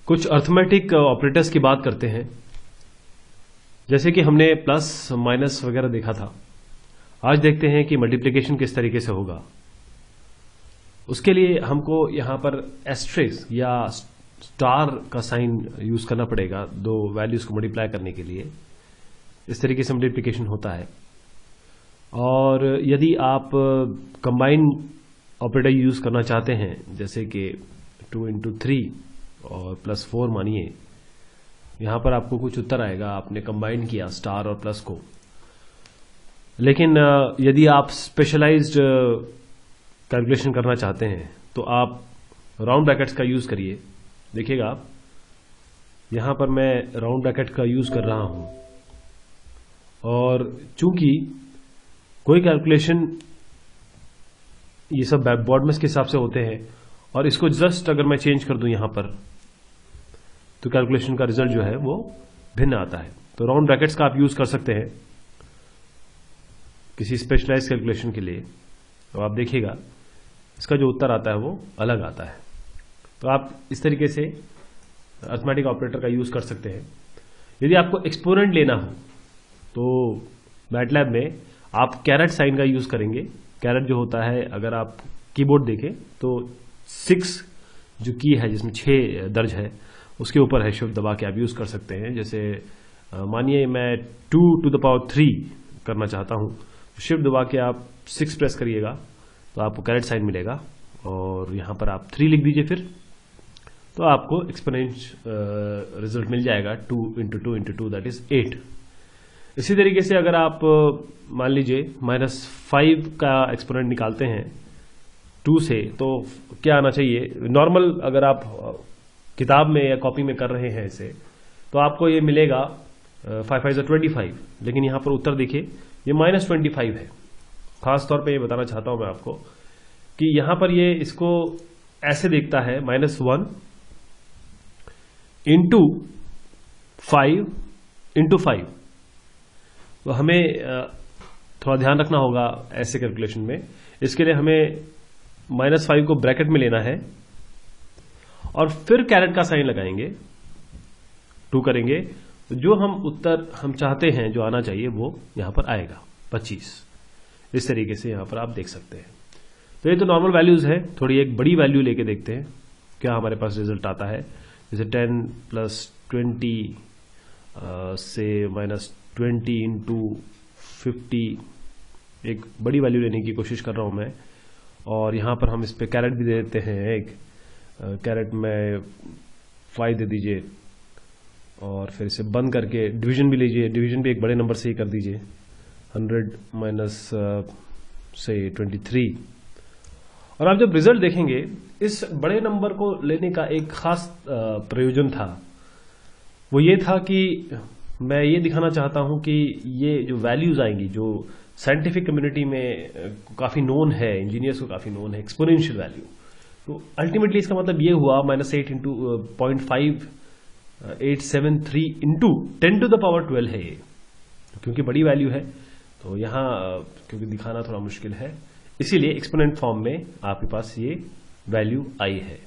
कुछ arithmetic operators की बात करते हैं। जैसे कि हमने प्लस माइनस वगैरह देखा था, आज देखते हैं कि मल्टीप्लिकेशन किस तरीके से होगा। उसके लिए हमको यहां पर एस्ट्रिक्स या स्टार का साइन यूज करना पड़ेगा दो वैल्यूज को मल्टीप्लाई करने के लिए। इस तरीके से मल्टीप्लिकेशन होता है। और यदि आप कंबाइन ऑपरेटर यूज करना चाहते हैं, जैसे कि 2 into 3 और +4 मानिए, यहां पर आपको कुछ उत्तर आएगा, आपने कंबाइन किया स्टार और प्लस को। लेकिन यदि आप स्पेशलाइज्ड कैलकुलेशन करना चाहते हैं तो आप राउंड ब्रैकेट्स का यूज करिए। देखिएगा आप, यहां पर मैं राउंड ब्रैकेट का यूज कर रहा हूं, और चूंकि कोई कैलकुलेशन ये सब बॉडमेस के हिसाब से होते हैं, और इसको जस्ट अगर मैं चेंज कर दूं यहां पर, तो कैलकुलेशन का रिजल्ट जो है वो भिन्न आता है। तो राउंड ब्रैकेट्स का आप यूज कर सकते हैं किसी स्पेशलाइज्ड कैलकुलेशन के लिए। तो आप देखिएगा इसका जो उत्तर आता है वो अलग आता है। तो आप इस तरीके से अरिथमेटिक ऑपरेटर का यूज कर सकते हैं। यदि आपको एक्सपोनेंट लेना हो तो मैटलैब में आप कैरेट साइन का यूज करेंगे। कैरेट जो होता है, अगर आप कीबोर्ड देखें तो 6 जो की है जिसमें 6 दर्ज है, उसके ऊपर है शिफ्ट दबा के आप यूज कर सकते हैं। जैसे मानिए मैं 2 to the power 3 करना चाहता हूं, तो शिफ्ट दबा के आप 6 प्रेस करिएगा तो आपको कैरेट साइन मिलेगा, और यहां पर आप 3 लिख दीजिए फिर, तो आपको एक्सपोनेंट रिजल्ट मिल जाएगा। 2 into 2 into 2 दैट इज 8। इसी तरीके से अगर आप मान लीजिए -5 का एक्सपोनेंट निकालते हैं 2 से, तो क्या आना चाहिए? नॉर्मल अगर आप किताब में या कॉपी में कर रहे हैं इसे, तो आपको ये मिलेगा 5 5 25। लेकिन यहां पर उत्तर देखिए, ये -25 है। खास तौर पे ये बताना चाहता हूं मैं आपको कि यहां पर ये इसको ऐसे देखता है, -1 into 5 into 5। तो हमें थोड़ा ध्यान रखना होगा ऐसे कैलकुलेशन में। इसके लिए हमें -5 को ब्रैकेट में लेना है और फिर कैरेट का साइन लगाएंगे, 2 करेंगे, तो जो हम उत्तर हम चाहते हैं जो आना चाहिए वो यहां पर आएगा 25। इस तरीके से यहां पर आप देख सकते हैं। तो ये तो नॉर्मल वैल्यूज है। थोड़ी एक बड़ी वैल्यू लेके देखते हैं क्या हमारे पास रिजल्ट आता है। जैसे 10 + 20 से -20 into 50, एक बड़ी वैल्यू लेने की कोशिश कर रहा हूं मैं। और यहां पर हम इस पे कैरेट भी दे देते हैं। एक कैरेट में 5 दे दीजिए, और फिर इसे बंद करके डिवीजन भी लीजिए। डिवीजन भी एक बड़े नंबर से ही कर दीजिए, 100 से 23। और आप जब रिजल्ट देखेंगे, इस बड़े नंबर को लेने का एक खास प्रयोजन था। वो ये था कि मैं ये दिखाना चाहता हूं कि ये जो वैल्यूज आएंगी, जो साइंटिफिक कम्युनिटी में काफी नोन है, इंजीनियर्स को काफी नोन है, एक्सपोनेंशियल वैल्यू। तो अल्टीमेटली इसका मतलब ये हुआ -8 into 0.5873 into 10 to the power 12 है ये। क्योंकि बड़ी वैल्यू है तो यहां क्योंकि दिखाना थोड़ा मुश्किल है, इसीलिए एक्सपोनेंट फॉर्म में आपके पास ये वैल्यू आई है।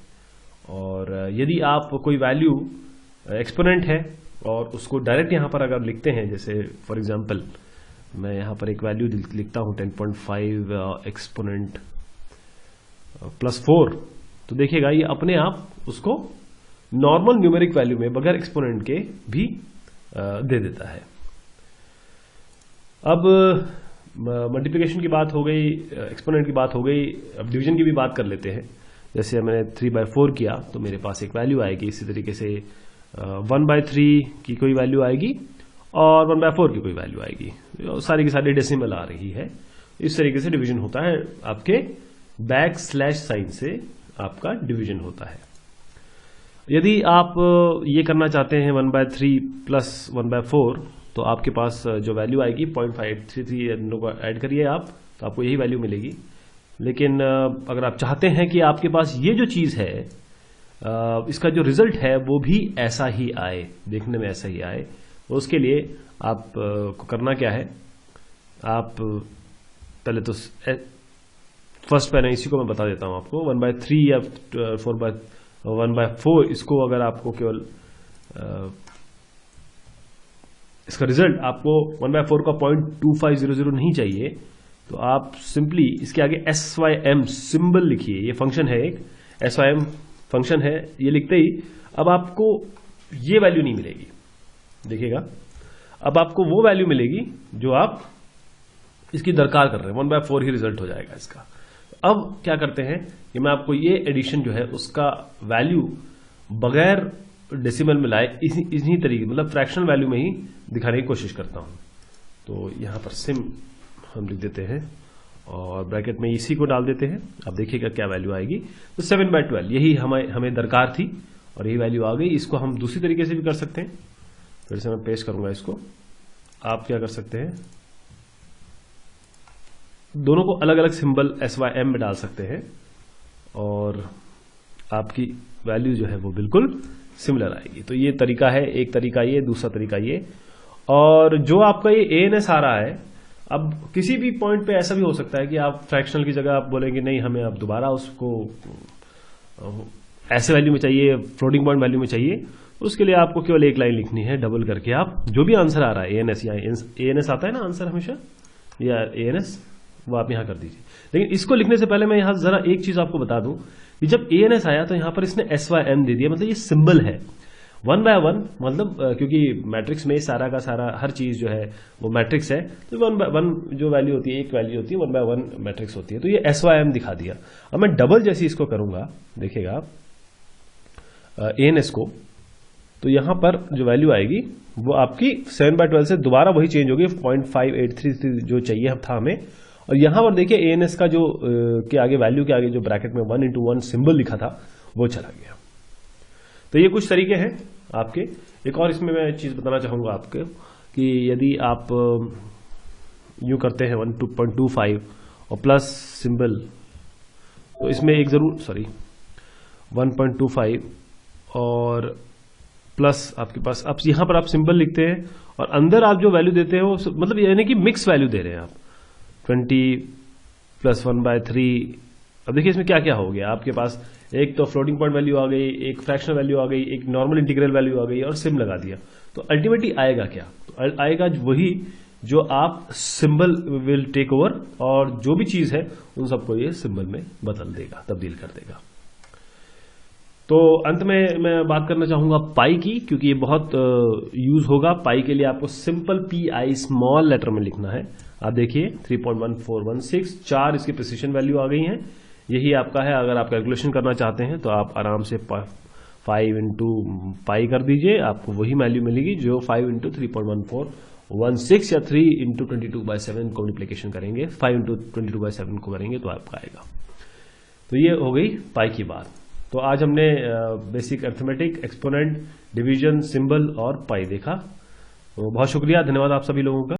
और यदि आप कोई वैल्यू एक्सपोनेंट है और उसको डायरेक्ट यहां पर अगर लिखते हैं, जैसे फॉर एग्जांपल मैं यहां पर एक वैल्यू लिखता हूं 10.5 एक्सपोनेंट +4, तो देखिएगा ये अपने आप उसको नॉर्मल न्यूमेरिक वैल्यू में बगैर एक्सपोनेंट के भी दे देता है। अब मल्टीप्लिकेशन की बात हो गई, एक्सपोनेंट की बात हो गई, अब डिवीजन की भी बात कर लेते हैं। जैसे मैंने 3/4 किया तो मेरे पास एक वैल्यू आएगी। इसी तरीके से 1/3 की कोई वैल्यू आएगी और 1/4 की कोई वैल्यू आएगी। सारी की सारी डेसिमल आ रही है। इस तरीके से डिवीजन होता है, आपके बैकस्लैश साइन से आपका डिवीजन होता है। यदि आप ये करना चाहते हैं 1/3 + 1/4, तो आपके पास जो वैल्यू आएगी 0.5833 ऐड करिए आप, तो आपको यही वैल्यू मिलेगी। लेकिन अगर आप चाहते हैं कि आपके पास ये जो चीज है, इसका जो रिजल्ट है वो भी ऐसा ही आए, देखने में ऐसा ही आए, तो उसके लिए आप को करना क्या है, आप पहले तो फर्स्ट पहले इसी को मैं बता देता हूं आपको। 1/3 या 1/4 इसको अगर आपको केवल इसका रिजल्ट आपको 1/4 का 0.2500 नहीं चाहिए, तो आप सिंपली इसके आगे SYM सिंबल लिखिए। ये फंक्शन है, एक SYM फंक्शन है, ये लिखते ही अब आपको ये वैल्यू नहीं मिलेगी। देखिएगा, अब आपको वो वैल्यू मिलेगी जो आप इसकी दरकार कर रहे हैं। 1/4 ही रिजल्ट हो जाएगा इसका। अब क्या करते हैं कि मैं आपको ये एडिशन जो है उसका वैल्यू बगैर डेसिमल में लाए इसी तरीके, मतलब फ्रैक्शनल वैल्यू में ही दिखाने की कोशिश करता हूं। तो यहां पर सिम हम लिख देते हैं और ब्रैकेट में इसी को डाल देते हैं। अब देखिएगा क्या वैल्यू आएगी। तो 7/12 यही हमें दरकार थी और यही वैल्यू आ गई। इसको हम दूसरी तरीके से भी कर सकते हैं। फिर से मैं पेस्ट करूंगा इसको। आप क्या कर सकते हैं, दोनों को अलग अलग सिंबल SYM में डाल सकते हैं और आपकी वैल्यू जो है वो बिल्कुल सिमिलर आएगी। तो ये तरीका है, एक तरीका ये, दूसरा तरीका ये। और जो आपका ये ANS आ रहा है, अब किसी भी पॉइंट पे ऐसा भी हो सकता है कि आप फ्रैक्शनल की जगह आप बोलेंगे नहीं, हमें अब दोबारा उसको ऐसे वैल्यू में चाहिए, फ्लोटिंग पॉइंट वैल्यू में चाहिए। उसके लिए आपको केवल एक लाइन लिखनी है, डबल करके आप जो भी आंसर आ रहा है ANS या ANS आता है ना आंसर हमेशा, या ANS, वो आप यहां कर दीजिए। लेकिन इसको लिखने से पहले मैं यहां जरा एक चीज आपको बता दूं कि जब ANS आया तो यहां पर इसने SYM दे दिया, मतलब ये सिंबल है। 1/1 मतलब क्योंकि मैट्रिक्स में सारा का सारा हर चीज जो है वो मैट्रिक्स है, तो 1/1 जो वैल्यू होती है, एक वैल्यू होती है, 1/1 मैट्रिक्स होती है। तो ये SYM दिखा दिया। अब मैं डबल जैसे इसको करूंगा, देखिएगा आप ANS को, तो यहां पर जो वैल्यू आएगी वो आपकी 7/12 से दोबारा वही चेंज होगी, 0.583 जो चाहिए था हमें। और यहां पर देखिए ANS का जो के आगे वैल्यू के आगे जो ब्रैकेट में 1/1 सिंबल लिखा था वो चला गया। तो ये कुछ तरीके हैं आपके। एक और इसमें मैं चीज बताना चाहूंगा आपके कि यदि आप यूं करते हैं 1.25 और प्लस सिंबल, तो इसमें एक जरूर 1.25 और प्लस आपके पास, अब यहां पर आप सिंबल लिखते हैं और अंदर आप जो वैल्यू देते हैं वो मतलब यानी कि मिक्स वैल्यू दे रहे हैं आप, 20 + 1/3। अब देखिए इसमें क्या क्या हो गया, आपके पास एक तो फ्लोटिंग पॉइंट वैल्यू आ गई, एक फ्रैक्शनल वैल्यू आ गई, एक नॉर्मल इंटीग्रल वैल्यू आ गई और सिम लगा दिया। तो अल्टीमेटली आएगा क्या, तो आएगा वही जो आप सिंबल विल टेक ओवर, और जो भी चीज है उन सबको ये सिंबल में बदल देगा, तब्दील कर देगा। तो अंत में मैं बात करना चाहूंगा पाई की, क्योंकि ये बहुत यूज होगा। पाई के लिए आपको सिंपल PI स्मॉल लेटर में लिखना है। आप देखिए 3.1416, 4 इसकी प्रिसिशन वैल्यू आ गई हैं। यही आपका है। अगर आप कैलकुलेशन करना चाहते हैं तो आप आराम से 5 × पाई कर दीजिए, आपको वही वैल्यू मिलेगी जो 5 × 3.1416 या 3 × 22/7 को मल्टीप्लिकेशन करेंगे, 5 × 22/7 को करेंगे तो आपका आएगा। तो ये हो गई पाई की बात। तो आज हमने basic arithmetic, exponent, division, symbol और पाई देखा। तो बहुत शुक्रिया, धन्यवाद आप सभी लोगों का।